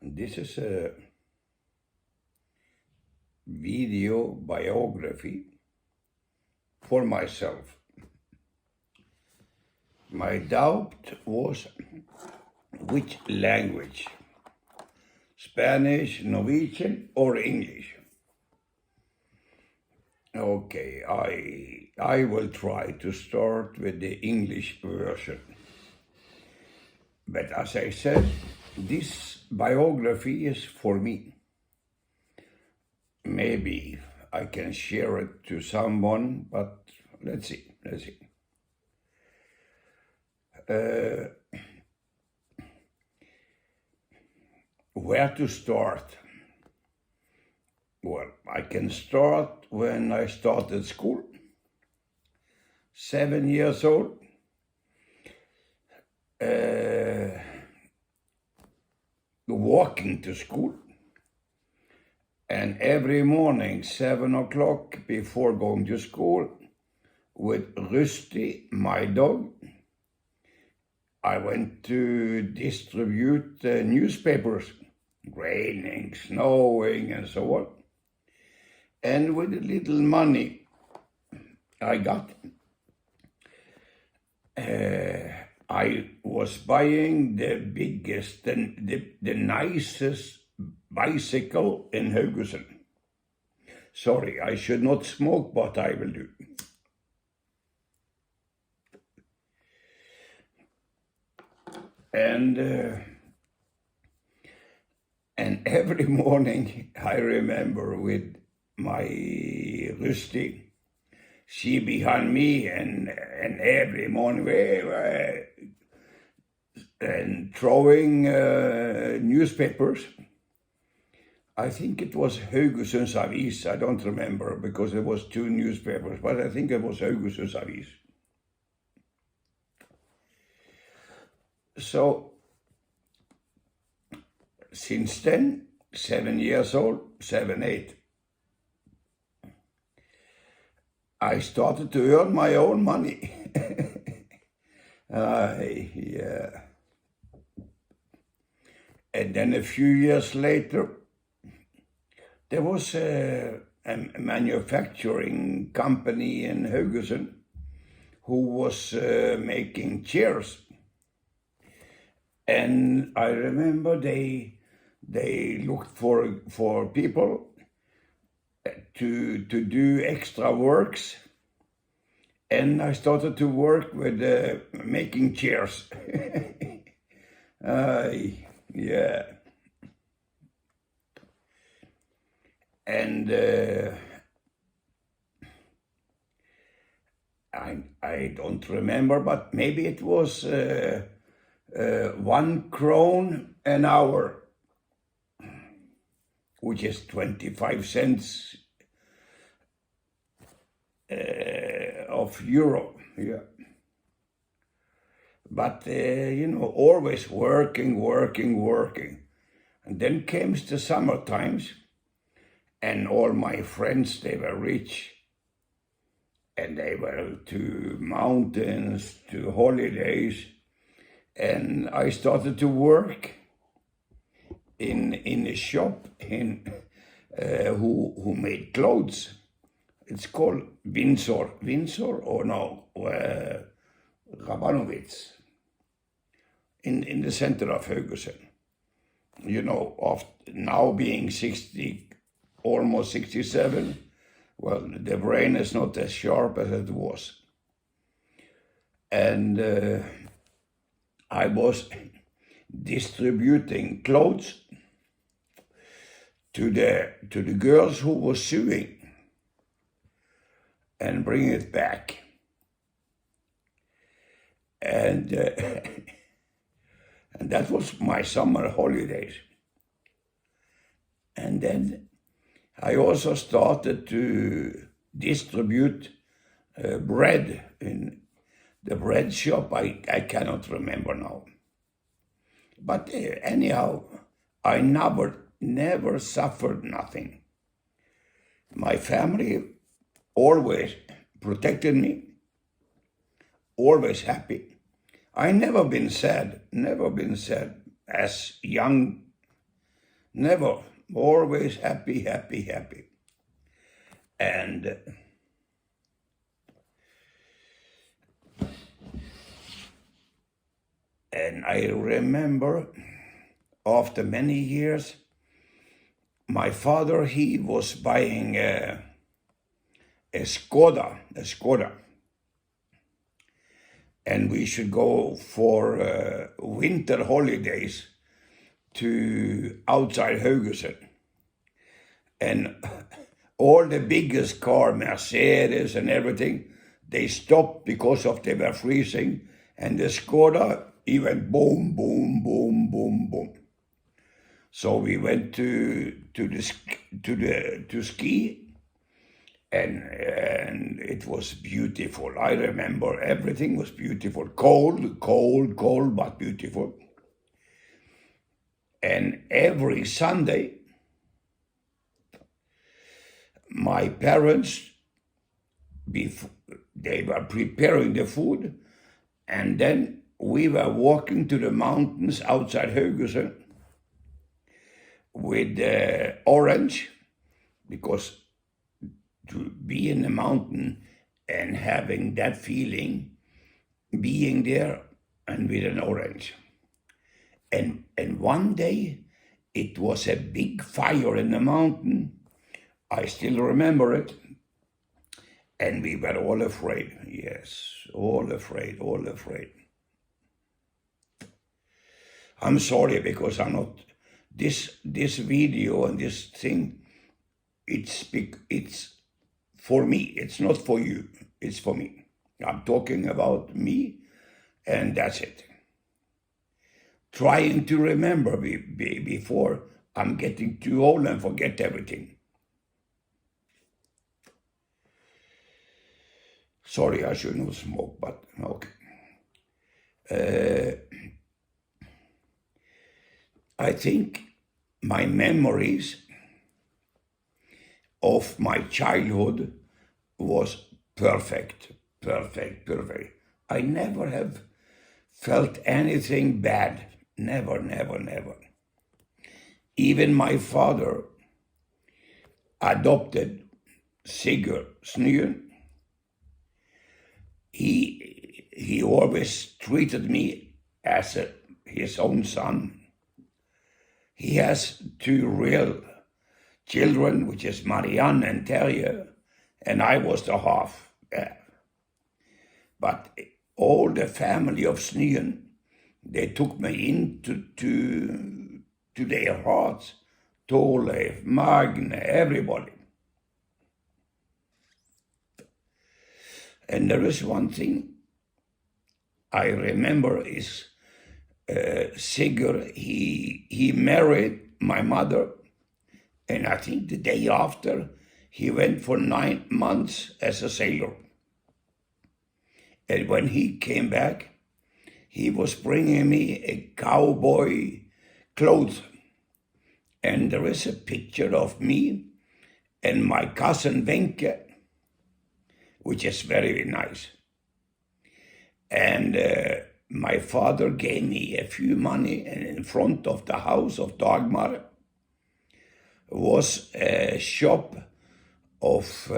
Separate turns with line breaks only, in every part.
This is a video biography for myself. My doubt was which language, Spanish, Norwegian, or English. Okay, I will try to start with the English version. But as I said, this biography is for me. Maybe I can share it to someone, but let's see. Where to start? Well, I can start when I started school. 7 years old. Walking to school. And every morning, 7 o'clock before going to school, with Rusty, my dog, I went to distribute newspapers, raining, snowing, and so on. And with the little money I got, I was buying the biggest and the nicest bicycle in Haugesund. Sorry, I should not smoke, but I will do. And every morning I remember with my Rusty, she behind me, and every morning and throwing newspapers. I think it was Haugesund's Avis. I don't remember because there was 2 newspapers, but I think it was Haugesund's Avis. So since then, 7 years old, 7, 8, I started to earn my own money. Yeah. And then a few years later, there was a manufacturing company in Haugesund who was making chairs. And I remember they looked for people to do extra works, and I started to work with making chairs. Yeah. And I don't remember, but maybe it was 1 krone an hour, which is 25 cents of euro. Yeah. But always working. And then came the summer times, and all my friends, they were rich, and they were to mountains, to holidays, and I started to work in a shop who made clothes. It's called Windsor or no, Rabanowitz, in the center of Haugesund. Of now being 60, almost 67, well, the brain is not as sharp as it was. And I was distributing clothes to the girls who were sewing and bring it back. And and that was my summer holidays. And then I also started to distribute bread in the bread shop. I cannot remember now. But anyhow, I never suffered nothing. My family always protected me, always happy. I never been sad, as young, never, always happy, happy, happy. And I remember after many years, my father, he was buying a Skoda. And we should go for winter holidays to outside Haugesund. And all the biggest car, Mercedes and everything, they stopped because of they were freezing. And the Skoda, he went boom, boom, boom, boom, boom. So we went to ski, and it was beautiful. I remember everything was beautiful. Cold, but beautiful. And every Sunday, my parents, they were preparing the food, and then we were walking to the mountains outside Haugesund with orange, because to be in the mountain and having that feeling, being there and with an orange. And one day it was a big fire in the mountain. I still remember it. And we were all afraid. Yes, all afraid. I'm sorry because I'm not, this video and this thing, it's for me. It's not for you. It's for me. I'm talking about me, and that's it. Trying to remember before I'm getting too old and forget everything. Sorry, I shouldn't smoke, but okay. I think my memories of my childhood was perfect. I never have felt anything bad. Never. Even my father adopted Sigurd Snyen. He always treated me as his own son. He has 2 real children, which is Marianne and Terje, and I was the half. But all the family of Snyen, they took me into to their hearts. Torleif, Magne, everybody. And there is one thing I remember is Sigurd, he married my mother, and I think the day after, he went for 9 months as a sailor. And when he came back, he was bringing me a cowboy clothes. And there is a picture of me and my cousin Wenke, which is very nice. And my father gave me a few money, and in front of the house of Dagmar was a shop of,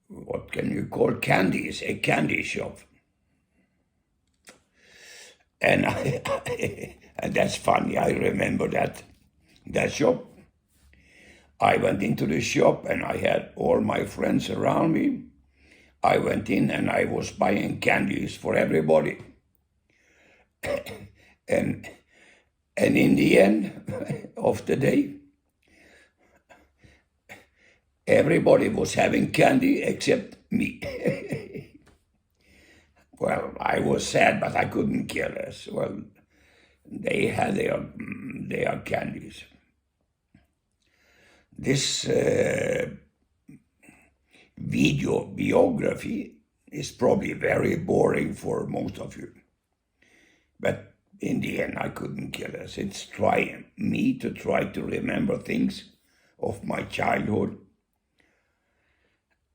what can you call, candies, a candy shop. And and that's funny, I remember that shop. I went into the shop and I had all my friends around me. I went in and I was buying candies for everybody. And in the end of the day, everybody was having candy except me. Well, I was sad, but I couldn't care less. Well, they had their candies. This video biography is probably very boring for most of you. But in the end, I couldn't care less. It's trying me to try to remember things of my childhood.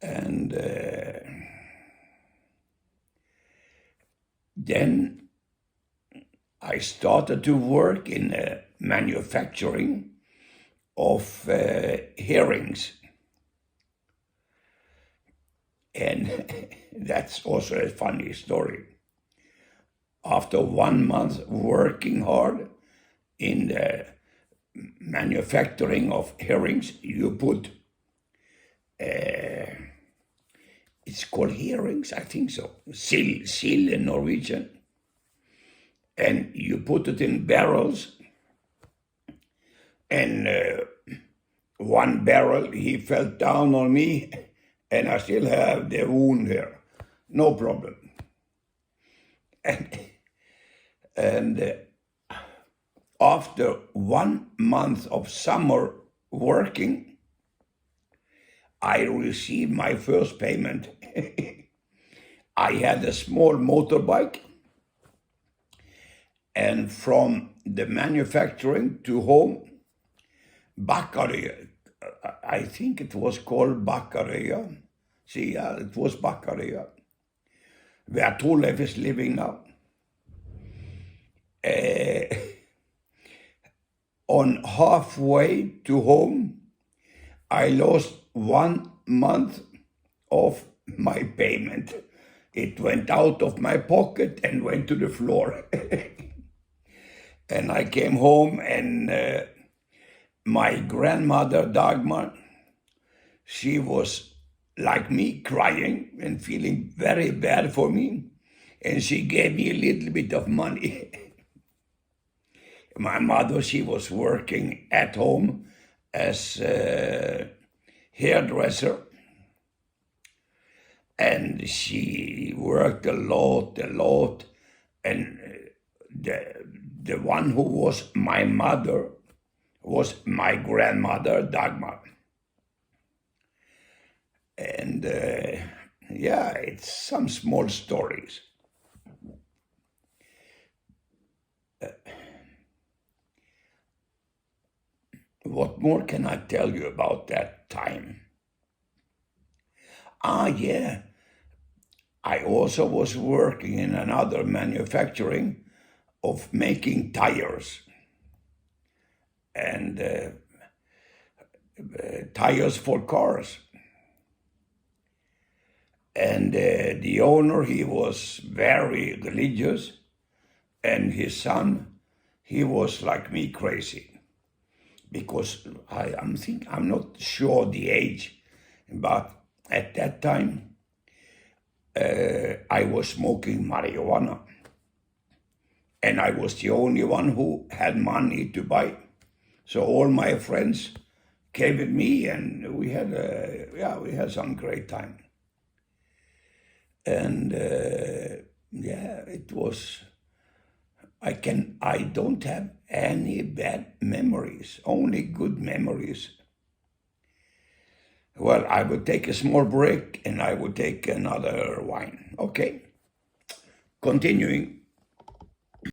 And Then I started to work in manufacturing of herrings. And that's also a funny story. After 1 month working hard in the manufacturing of herrings, you put, it's called herrings, I think so, sill in Norwegian, and you put it in barrels, and one barrel, he fell down on me, and I still have the wound here, no problem. And after 1 month of summer working, I received my first payment. I had a small motorbike, and from the manufacturing to home, Bakkerøya, I think it was called Bakkerøya. See, it was Bakkerøya, where Torleif is living now. On halfway to home, I lost 1 month of my payment. It went out of my pocket and went to the floor. And I came home, and my grandmother, Dagmar, she was like me, crying and feeling very bad for me. And she gave me a little bit of money. My mother, she was working at home as a hairdresser. And she worked a lot. And the one who was my mother was my grandmother, Dagmar. And yeah, it's some small stories. What more can I tell you about that time? Yeah, I also was working in another manufacturing of making tires. And tires for cars. And the owner, he was very religious, and his son, he was like me, crazy. Because I'm not sure the age, but at that time, I was smoking marijuana. And I was the only one who had money to buy. So all my friends came with me, and we had some great time. And yeah, it was, I don't have any bad memories, only good memories. Well, I would take a small break, and I would take another wine. Okay, continuing.